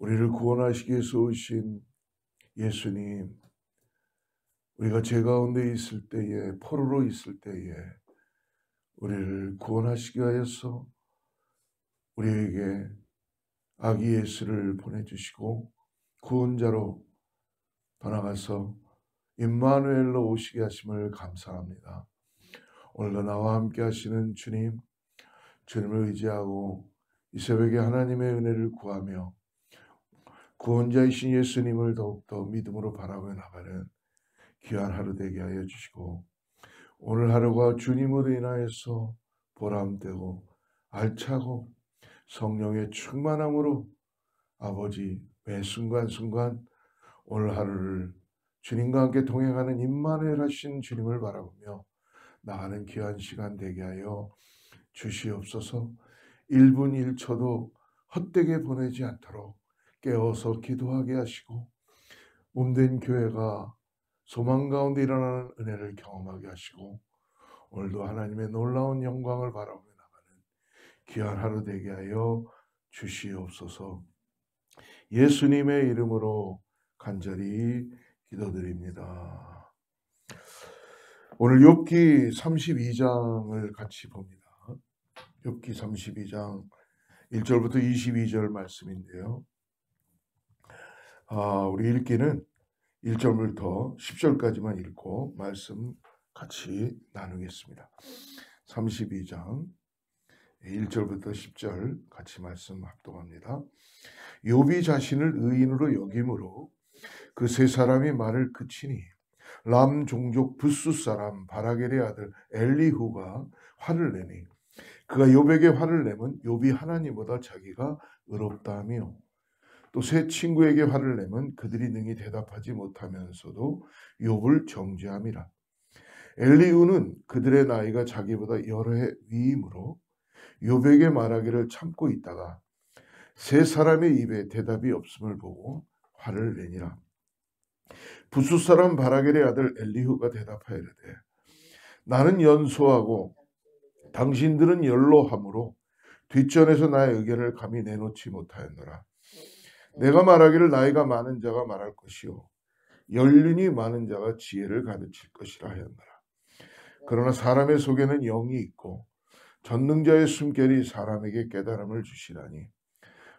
우리를 구원하시기 위해서 오신 예수님, 우리가 죄 가운데 있을 때에, 포로로 있을 때에 우리를 구원하시기 위해서 우리에게 아기 예수를 보내주시고 구원자로 떠나가서 임마누엘로 오시게 하심을 감사합니다. 오늘도 나와 함께 하시는 주님, 주님을 의지하고 이 새벽에 하나님의 은혜를 구하며 구원자이신 예수님을 더욱더 믿음으로 바라보며 나가는 귀한 하루 되게 하여 주시고, 오늘 하루가 주님으로 인하여서 보람되고 알차고 성령의 충만함으로 아버지 매 순간순간 오늘 하루를 주님과 함께 동행하는 임마누엘 하신 주님을 바라보며 나가는 귀한 시간 되게 하여 주시옵소서. 1분 1초도 헛되게 보내지 않도록 깨어서 기도하게 하시고, 몸된 교회가 소망 가운데 일어나는 은혜를 경험하게 하시고, 오늘도 하나님의 놀라운 영광을 바라보며 나가는 귀한 하루 되게 하여 주시옵소서. 예수님의 이름으로 간절히 기도드립니다. 오늘 욥기 32장을 같이 봅니다. 욥기 32장 1절부터 22절 말씀인데요. 우리 읽기는 1절부터 10절까지만 읽고 말씀 같이 나누겠습니다. 32장 1절부터 10절 같이 말씀 합독합니다. 욥이 자신을 의인으로 여김으로 그 세 사람이 말을 그치니 람 종족 붓수 사람 바라겔의 아들 엘리후가 화를 내니 그가 욥에게 화를 내면 욥이 하나님보다 자기가 의롭다하며, 또 세 친구에게 화를 내면 그들이 능히 대답하지 못하면서도 욥을 정죄함이라. 엘리후는 그들의 나이가 자기보다 여러 해 위이므로 욥에게 말하기를 참고 있다가 세 사람의 입에 대답이 없음을 보고 화를 내니라. 붓수 사람 바라겔의 아들 엘리후가 대답하여 이르되 나는 연소하고 당신들은 연로함으로 뒷전에서 나의 의견을 감히 내놓지 못하였노라. 내가 말하기를 나이가 많은 자가 말할 것이요 연륜이 많은 자가 지혜를 가르칠 것이라 하였노라. 그러나 사람의 속에는 영이 있고 전능자의 숨결이 사람에게 깨달음을 주시라니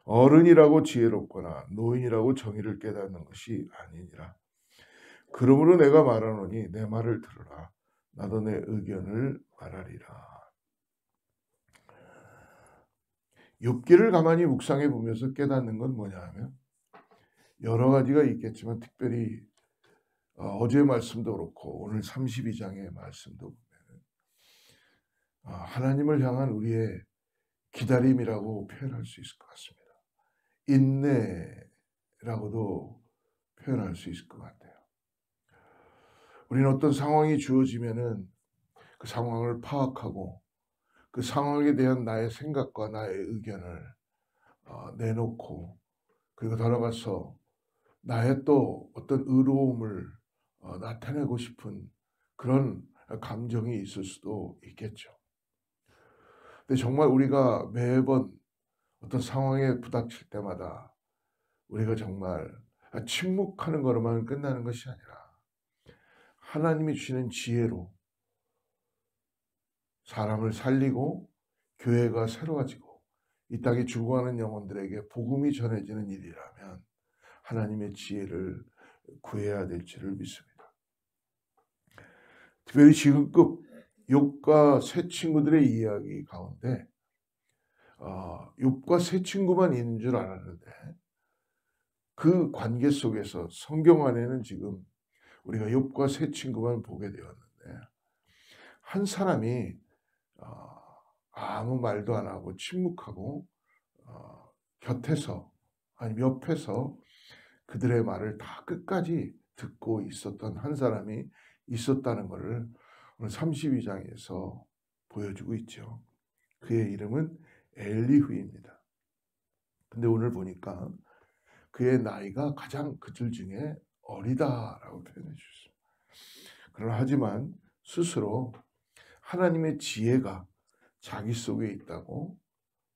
어른이라고 지혜롭거나 노인이라고 정의를 깨닫는 것이 아니니라. 그러므로 내가 말하노니 내 말을 들으라. 나도 내 의견을 말하리라. 욥기를 가만히 묵상해 보면서 깨닫는 건 뭐냐 하면, 여러 가지가 있겠지만 특별히 어제의 말씀도 그렇고 오늘 32장의 말씀도 보면 하나님을 향한 우리의 기다림이라고 표현할 수 있을 것 같습니다. 인내라고도 표현할 수 있을 것 같아요. 우리는 어떤 상황이 주어지면은 그 상황을 파악하고 그 상황에 대한 나의 생각과 나의 의견을 내놓고, 그리고 돌아가서 나의 또 어떤 의로움을 나타내고 싶은 그런 감정이 있을 수도 있겠죠. 근데 정말 우리가 매번 어떤 상황에 부닥칠 때마다 우리가 정말 침묵하는 것으로만 끝나는 것이 아니라 하나님이 주시는 지혜로 사람을 살리고 교회가 새로워지고 이 땅에 죽어가는 영혼들에게 복음이 전해지는 일이라면 하나님의 지혜를 구해야 될지를 믿습니다. 특별히 지금급 욥과 세 친구들의 이야기 가운데 욥과 세 친구만 있는 줄 알았는데 그 관계 속에서 성경 안에는 지금 우리가 욥과 세 친구만 보게 되었는데, 한 사람이 아무 말도 안 하고 침묵하고 곁에서 아니 옆에서 그들의 말을 다 끝까지 듣고 있었던 한 사람이 있었다는 것을 오늘 32장에서 보여주고 있죠. 그의 이름은 엘리후입니다. 근데 오늘 보니까 그의 나이가 가장 그들 중에 어리다라고 표현해 주셨습니다. 그러나 하지만 스스로 하나님의 지혜가 자기 속에 있다고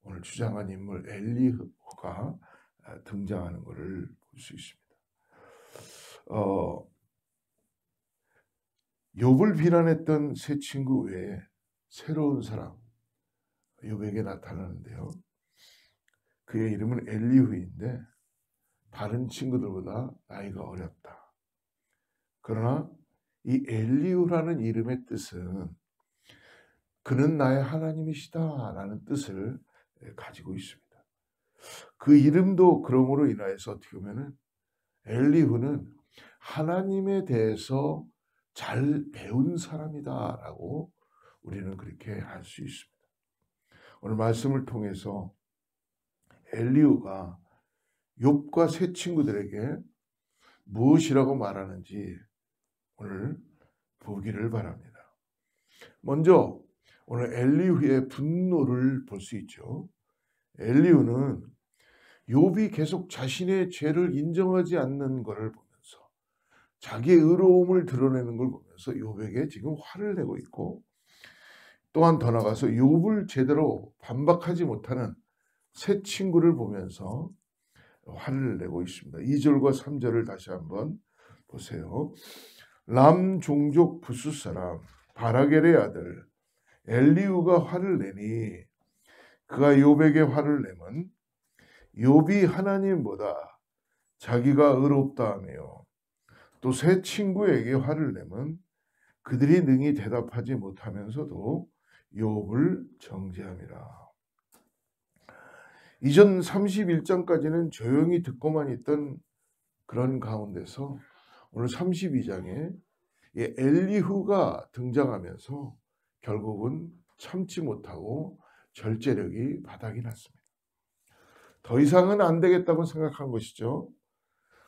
오늘 주장한 인물 엘리후가 등장하는 것을 볼 수 있습니다. 욥을 비난했던 세 친구 외에 새로운 사람 욥에게 나타나는데요. 그의 이름은 엘리후인데 다른 친구들보다 나이가 어렸다. 그러나 이 엘리후라는 이름의 뜻은 그는 나의 하나님이시다라는 뜻을 가지고 있습니다. 그 이름도 그러므로 인하여서 어떻게 보면은 엘리후는 하나님에 대해서 잘 배운 사람이다라고 우리는 그렇게 알 수 있습니다. 오늘 말씀을 통해서 엘리후가 욥과 세 친구들에게 무엇이라고 말하는지 오늘 보기를 바랍니다. 먼저 오늘 엘리후의 분노를 볼 수 있죠. 엘리후는 욥이 계속 자신의 죄를 인정하지 않는 것을 보면서 자기의 의로움을 드러내는 걸 보면서 욥에게 지금 화를 내고 있고, 또한 더 나아가서 욥을 제대로 반박하지 못하는 세 친구를 보면서 화를 내고 있습니다. 2절과 3절을 다시 한번 보세요. 람 종족 부스 사람 바라겔의 아들 엘리후가 화를 내니 그가 욥에게 화를 내면 욥이 하나님보다 자기가 의롭다 하며 또 세 친구에게 화를 내면 그들이 능히 대답하지 못하면서도 욥을 정죄함이라. 이전 31장까지는 조용히 듣고만 있던 그런 가운데서 오늘 32장에 엘리후가 등장하면서 결국은 참지 못하고 절제력이 바닥이 났습니다. 더 이상은 안 되겠다고 생각한 것이죠.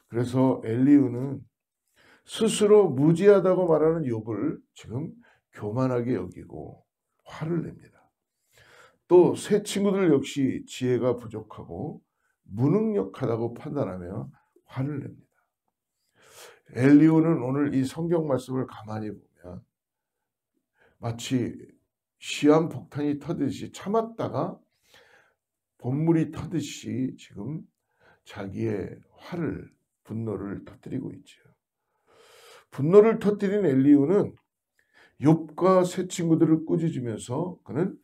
그래서 엘리후는 스스로 무지하다고 말하는 욥을 지금 교만하게 여기고 화를 냅니다. 또 세 친구들 역시 지혜가 부족하고 무능력하다고 판단하며 화를 냅니다. 엘리후는 오늘 이 성경 말씀을 가만히 보면 마치 시한폭탄이 터듯이 참았다가 본물이 터듯이 지금 자기의 화를, 분노를 터뜨리고 있죠. 분노를 터뜨린 엘리후는 욥과 세 친구들을 꾸짖으면서 그는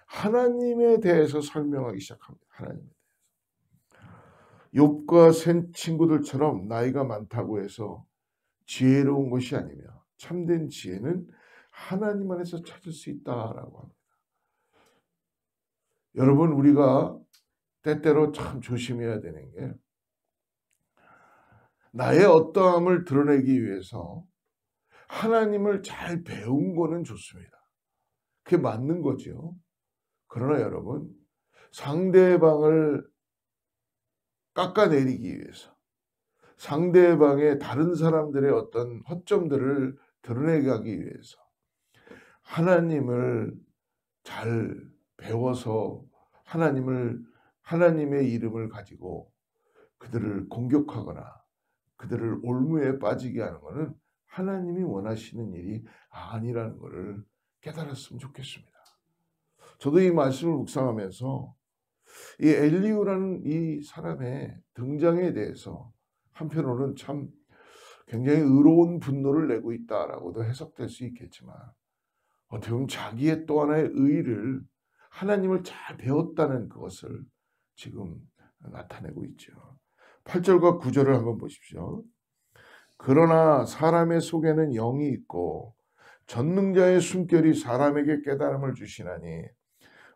하나님에 대해서 설명하기 시작합니다. 하나님에 대해서. 욥과 세 친구들처럼 나이가 많다고 해서 지혜로운 것이 아니며 참된 지혜는 하나님 안에서 찾을 수 있다라고 합니다. 여러분, 우리가 때때로 참 조심해야 되는 게 나의 어떠함을 드러내기 위해서 하나님을 잘 배운 거는 좋습니다. 그게 맞는 거죠. 그러나 여러분, 상대방을 깎아내리기 위해서 상대방의 다른 사람들의 어떤 허점들을 드러내기 위해서 하나님을 잘 배워서 하나님의 이름을 가지고 그들을 공격하거나 그들을 올무에 빠지게 하는 것은 하나님이 원하시는 일이 아니라는 것을 깨달았으면 좋겠습니다. 저도 이 말씀을 묵상하면서 이 엘리후라는 이 사람의 등장에 대해서 한편으로는 참 굉장히 의로운 분노를 내고 있다라고도 해석될 수 있겠지만, 어떻게 보면 자기의 또 하나의 의의를 하나님을 잘 배웠다는 그것을 지금 나타내고 있죠. 8절과 9절을 한번 보십시오. 그러나 사람의 속에는 영이 있고 전능자의 숨결이 사람에게 깨달음을 주시나니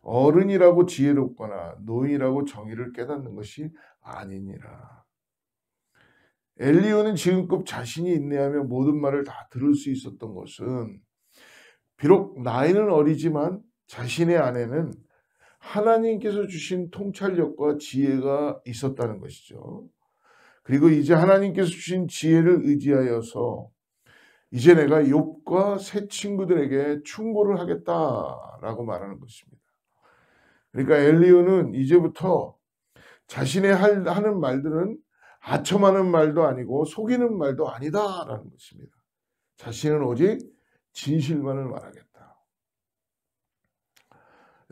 어른이라고 지혜롭거나 노인이라고 정의를 깨닫는 것이 아니니라. 엘리후는 지금껏 자신이 인내하며 모든 말을 다 들을 수 있었던 것은 비록 나이는 어리지만 자신의 안에는 하나님께서 주신 통찰력과 지혜가 있었다는 것이죠. 그리고 이제 하나님께서 주신 지혜를 의지하여서 이제 내가 욥과 새 친구들에게 충고를 하겠다라고 말하는 것입니다. 그러니까 엘리후는 이제부터 자신의 하는 말들은 아첨하는 말도 아니고 속이는 말도 아니다라는 것입니다. 자신은 오직 진실만을 말하겠다.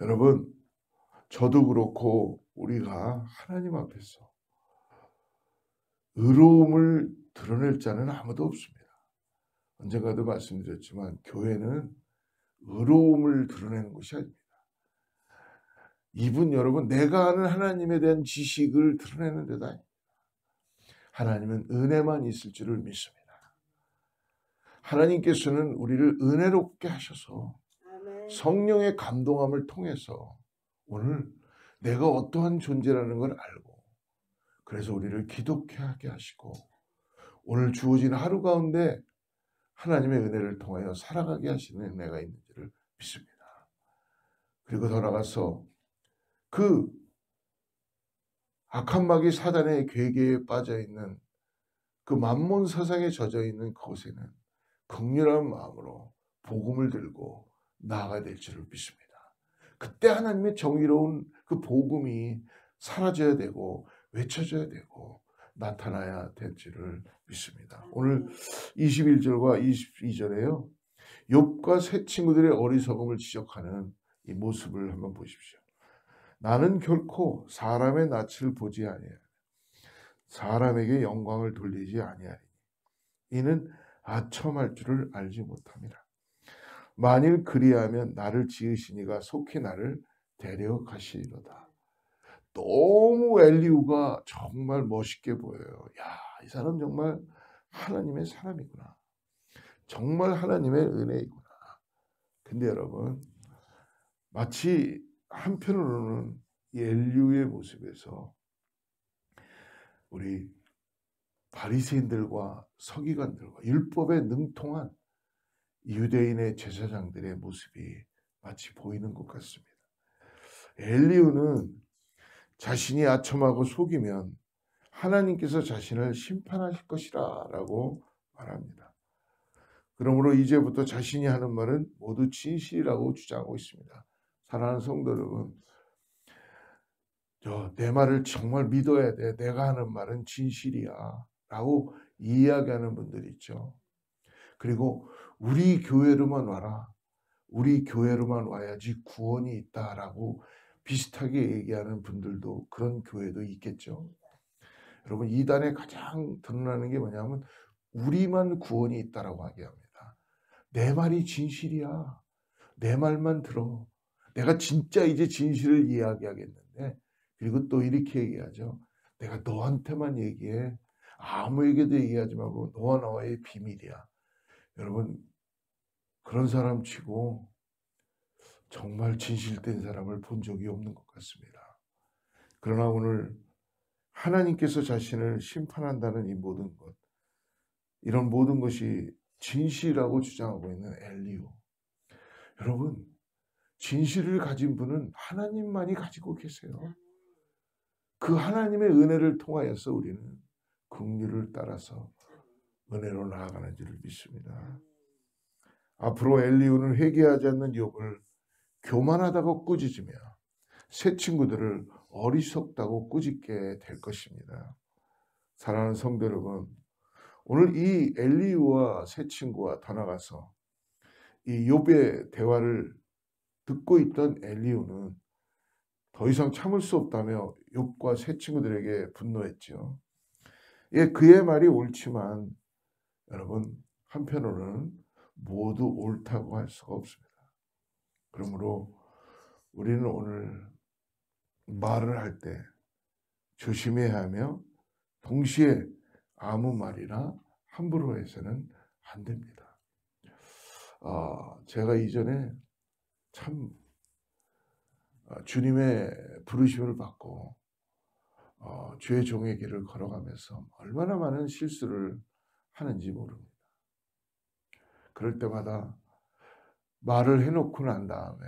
여러분, 저도 그렇고 우리가 하나님 앞에서 의로움을 드러낼 자는 아무도 없습니다. 언젠가도 말씀드렸지만 교회는 의로움을 드러내는 것이 아닙니다. 이분 여러분 내가 아는 하나님에 대한 지식을 드러내는 데다 아닙니다. 하나님은 은혜만 있을 줄을 믿습니다. 하나님께서는 우리를 은혜롭게 하셔서 성령의 감동함을 통해서 오늘 내가 어떠한 존재라는 걸 알고 그래서 우리를 기독케 하게 하시고 오늘 주어진 하루 가운데 하나님의 은혜를 통하여 살아가게 하시는 은혜가 있는지를 믿습니다. 그리고 더 나아가서 그 악한 마귀 사단의 괴계에 빠져있는 그 만몬 사상에 젖어있는 그곳에는 긍휼한 마음으로 복음을 들고 나아가야 될 줄을 믿습니다. 그때 하나님의 정의로운 그 복음이 사라져야 되고 외쳐져야 되고 나타나야 될 줄을 믿습니다. 오늘 21절과 22절에요. 욥과 세 친구들의 어리석음을 지적하는 이 모습을 한번 보십시오. 나는 결코 사람의 낯을 보지 아니하리니 사람에게 영광을 돌리지 아니하리니 이는 아첨할 줄을 알지 못함이라. 만일 그리하면 나를 지으신 이가 속히 나를 데려가시리로다. 너무 엘리후가 정말 멋있게 보여요. 야, 이 사람 정말 하나님의 사람이구나. 정말 하나님의 은혜이구나. 근데 여러분 마치 한편으로는 이 엘리후의 모습에서 우리 바리새인들과 서기관들과 율법에 능통한 유대인의 제사장들의 모습이 마치 보이는 것 같습니다. 엘리후는 자신이 아첨하고 속이면 하나님께서 자신을 심판하실 것이라 라고 말합니다. 그러므로 이제부터 자신이 하는 말은 모두 진실이라고 주장하고 있습니다. 사랑하는 성도 여러분, 내 말을 정말 믿어야 돼. 내가 하는 말은 진실이야 라고 이야기하는 분들이 있죠. 그리고 우리 교회로만 와라. 우리 교회로만 와야지 구원이 있다라고 비슷하게 얘기하는 분들도 그런 교회도 있겠죠. 여러분 이단에 가장 드러나는 게 뭐냐면 우리만 구원이 있다라고 하게 합니다. 내 말이 진실이야. 내 말만 들어. 내가 진짜 이제 진실을 이야기하겠는데 그리고 또 이렇게 얘기하죠. 내가 너한테만 얘기해. 아무에게도 얘기하지 말고 너와 나와의 비밀이야. 여러분 그런 사람 치고 정말 진실된 사람을 본 적이 없는 것 같습니다. 그러나 오늘 하나님께서 자신을 심판한다는 이 모든 것, 이런 모든 것이 진실이라고 주장하고 있는 엘리후. 여러분 진실을 가진 분은 하나님만이 가지고 계세요. 그 하나님의 은혜를 통하여서 우리는 긍휼을 따라서 은혜로 나아가는 줄을 믿습니다. 앞으로 엘리후는 회개하지 않는 욥을 교만하다고 꾸짖으며 새 친구들을 어리석다고 꾸짖게 될 것입니다. 사랑하는 성도 여러분, 오늘 이 엘리후와 새 친구와 더 나가서 이 욥의 대화를 듣고 있던 엘리후는 더 이상 참을 수 없다며 욥과 새 친구들에게 분노했죠. 예, 그의 말이 옳지만 여러분 한편으로는 모두 옳다고 할 수가 없습니다. 그러므로 우리는 오늘 말을 할 때 조심해야 하며 동시에 아무 말이나 함부로 해서는 안 됩니다. 제가 이전에 참 주님의 부르심을 받고 주의 종의 길을 걸어가면서 얼마나 많은 실수를 하는지 모릅니다. 그럴 때마다 말을 해놓고 난 다음에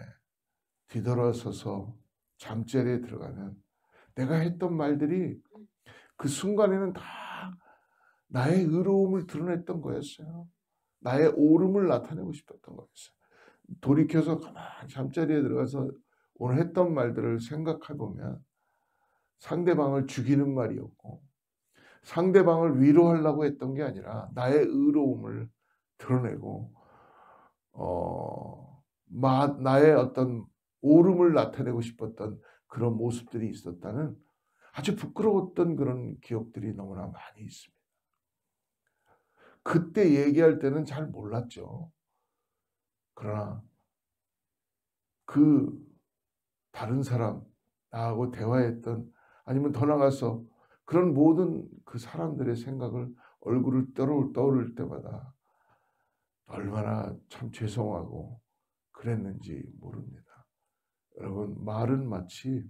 뒤돌아서서 잠자리에 들어가면 내가 했던 말들이 그 순간에는 다 나의 의로움을 드러냈던 거였어요. 나의 옳음을 나타내고 싶었던 거였어요. 돌이켜서 가만히 잠자리에 들어가서 오늘 했던 말들을 생각해 보면 상대방을 죽이는 말이었고 상대방을 위로하려고 했던 게 아니라 나의 의로움을 드러내고 나의 어떤 옳음을 나타내고 싶었던 그런 모습들이 있었다는 아주 부끄러웠던 그런 기억들이 너무나 많이 있습니다. 그때 얘기할 때는 잘 몰랐죠. 그러나 그 다른 사람, 나하고 대화했던, 아니면 더 나가서 그런 모든 그 사람들의 생각을, 얼굴을 떠오를 때마다 얼마나 참 죄송하고 그랬는지 모릅니다. 여러분, 말은 마치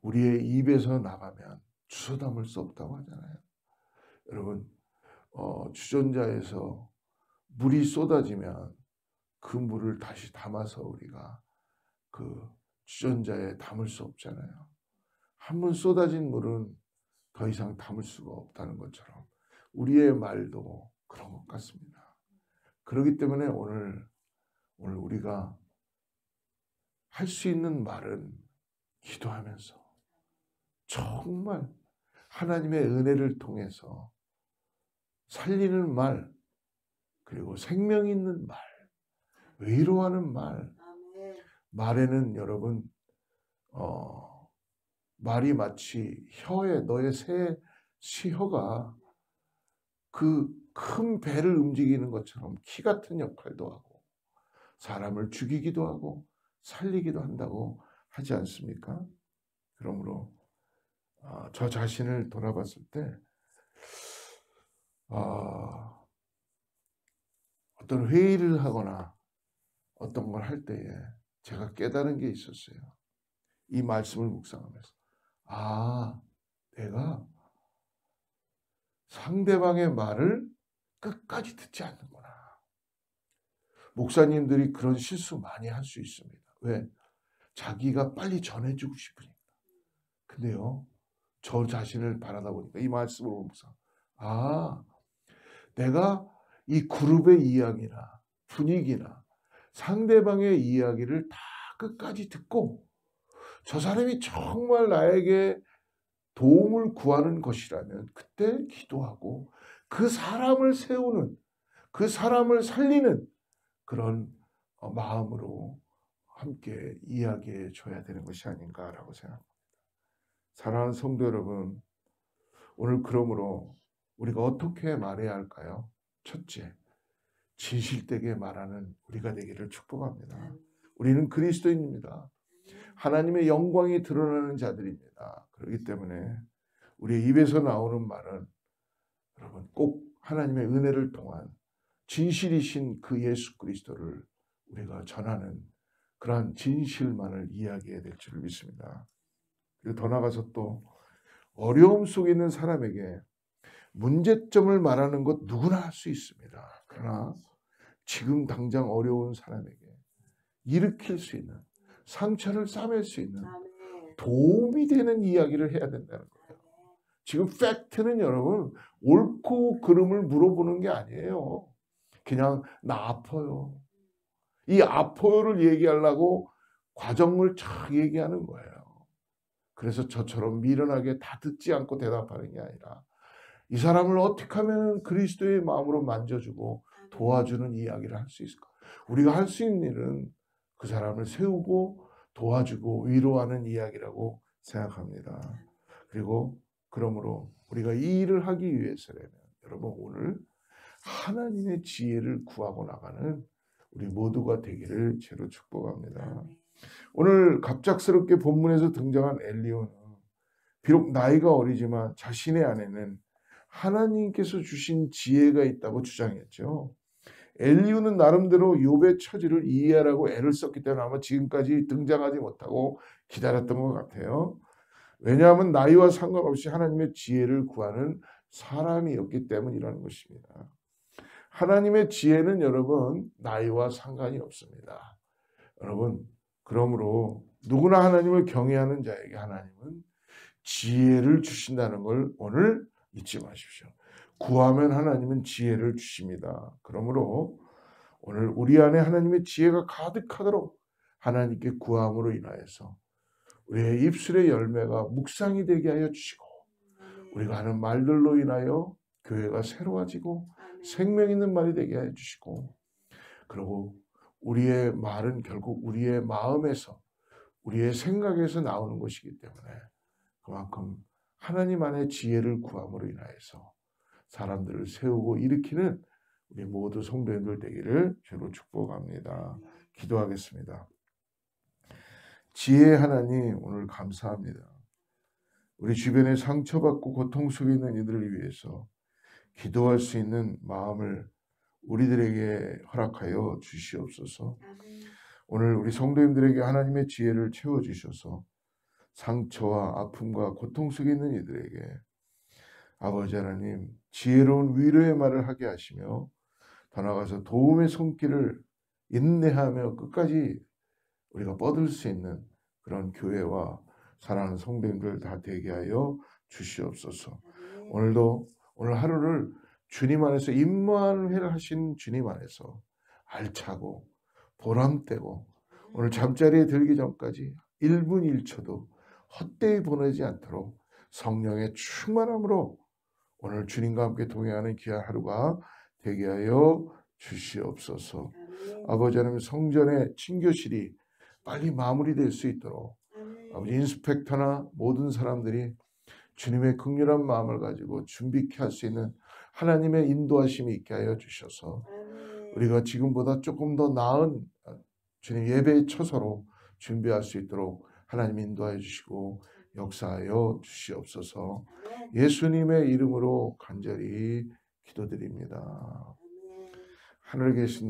우리의 입에서 나가면 주워 담을 수 없다고 하잖아요. 여러분, 주전자에서 물이 쏟아지면 그 물을 다시 담아서 우리가 그 주전자에 담을 수 없잖아요. 한 번 쏟아진 물은 더 이상 담을 수가 없다는 것처럼 우리의 말도 그런 것 같습니다. 그렇기 때문에 오늘 우리가 할 수 있는 말은 기도하면서 정말 하나님의 은혜를 통해서 살리는 말, 그리고 생명 있는 말, 위로하는 말. 말에는 여러분, 말이 마치 너의 새 시혀가 그 큰 배를 움직이는 것처럼 키 같은 역할도 하고 사람을 죽이기도 하고 살리기도 한다고 하지 않습니까? 그러므로 저 자신을 돌아봤을 때 어떤 회의를 하거나 어떤 걸 할 때에 제가 깨달은 게 있었어요. 이 말씀을 묵상하면서 내가 상대방의 말을 끝까지 듣지 않는구나. 목사님들이 그런 실수 많이 할 수 있습니다. 왜? 자기가 빨리 전해주고 싶으니까. 근데요, 저 자신을 바라다 보니까 이 말씀을 보면서 내가 이 그룹의 이야기나 분위기나 상대방의 이야기를 다 끝까지 듣고 저 사람이 정말 나에게 도움을 구하는 것이라면 그때 기도하고 그 사람을 세우는, 그 사람을 살리는 그런 마음으로 함께 이야기해 줘야 되는 것이 아닌가라고 생각합니다. 사랑하는 성도 여러분, 오늘 그러므로 우리가 어떻게 말해야 할까요? 첫째, 진실되게 말하는 우리가 되기를 축복합니다. 우리는 그리스도인입니다. 하나님의 영광이 드러나는 자들입니다. 그렇기 때문에 우리의 입에서 나오는 말은 여러분 꼭 하나님의 은혜를 통한 진실이신 그 예수 그리스도를 우리가 전하는 그러한 진실만을 이야기해야 될 줄을 믿습니다. 그리고 더 나아가서 또 어려움 속에 있는 사람에게 문제점을 말하는 것 누구나 할 수 있습니다. 그러나 지금 당장 어려운 사람에게 일으킬 수 있는, 상처를 싸맬 수 있는, 도움이 되는 이야기를 해야 된다는 거예요. 지금 팩트는 여러분 옳고 그름을 물어보는 게 아니에요. 그냥 나 아파요. 이 아파요를 얘기하려고 과정을 쫙 얘기하는 거예요. 그래서 저처럼 미련하게 다 듣지 않고 대답하는 게 아니라 이 사람을 어떻게 하면 그리스도의 마음으로 만져주고 도와주는 이야기를 할 수 있을까? 우리가 할 수 있는 일은 그 사람을 세우고 도와주고 위로하는 이야기라고 생각합니다. 그리고 그러므로 우리가 이 일을 하기 위해서라면 여러분 오늘 하나님의 지혜를 구하고 나가는 우리 모두가 되기를 죄로 축복합니다. 오늘 갑작스럽게 본문에서 등장한 엘리야는 비록 나이가 어리지만 자신의 안에는 하나님께서 주신 지혜가 있다고 주장했죠. 엘리야는 나름대로 욥의 처지를 이해하라고 애를 썼기 때문에 아마 지금까지 등장하지 못하고 기다렸던 것 같아요. 왜냐하면 나이와 상관없이 하나님의 지혜를 구하는 사람이었기 때문이라는 것입니다. 하나님의 지혜는 여러분 나이와 상관이 없습니다. 여러분 그러므로 누구나 하나님을 경외하는 자에게 하나님은 지혜를 주신다는 걸 오늘 잊지 마십시오. 구하면 하나님은 지혜를 주십니다. 그러므로 오늘 우리 안에 하나님의 지혜가 가득하도록 하나님께 구함으로 인하여서 우리의 입술의 열매가 묵상이 되게 하여 주시고 우리가 하는 말들로 인하여 교회가 새로워지고 생명 있는 말이 되게 하여 주시고 그리고 우리의 말은 결국 우리의 마음에서 우리의 생각에서 나오는 것이기 때문에 그만큼 하나님 안에 지혜를 구함으로 인하여서 사람들을 세우고 일으키는 우리 모두 성도님들 되기를 주로 축복합니다. 기도하겠습니다. 지혜 하나님, 오늘 감사합니다. 우리 주변에 상처받고 고통 속에 있는 이들을 위해서 기도할 수 있는 마음을 우리들에게 허락하여 주시옵소서. 오늘 우리 성도님들에게 하나님의 지혜를 채워주셔서 상처와 아픔과 고통 속에 있는 이들에게 아버지 하나님 지혜로운 위로의 말을 하게 하시며 더 나아가서 도움의 손길을 인내하며 끝까지 우리가 뻗을 수 있는 그런 교회와 사랑하는 성도님들 다 되게 하여 주시옵소서. 오늘 하루를 주님 안에서 임마누엘 하신 주님 안에서 알차고 보람되고 오늘 잠자리에 들기 전까지 1분 1초도 헛되이 보내지 않도록 성령의 충만함으로 오늘 주님과 함께 동행하는 귀한 하루가 되게 하여 주시옵소서. 아버지 하나님 성전의 친교실이 빨리 마무리될 수 있도록 아버지 인스펙터나 모든 사람들이 주님의 긍휼한 마음을 가지고 준비케 할 수 있는 하나님의 인도하심이 있게 하여 주셔서 우리가 지금보다 조금 더 나은 주님 예배의 처소로 준비할 수 있도록 하나님 인도하여 주시고 역사하여 주시옵소서. 예수님의 이름으로 간절히 기도드립니다. 하늘에 계신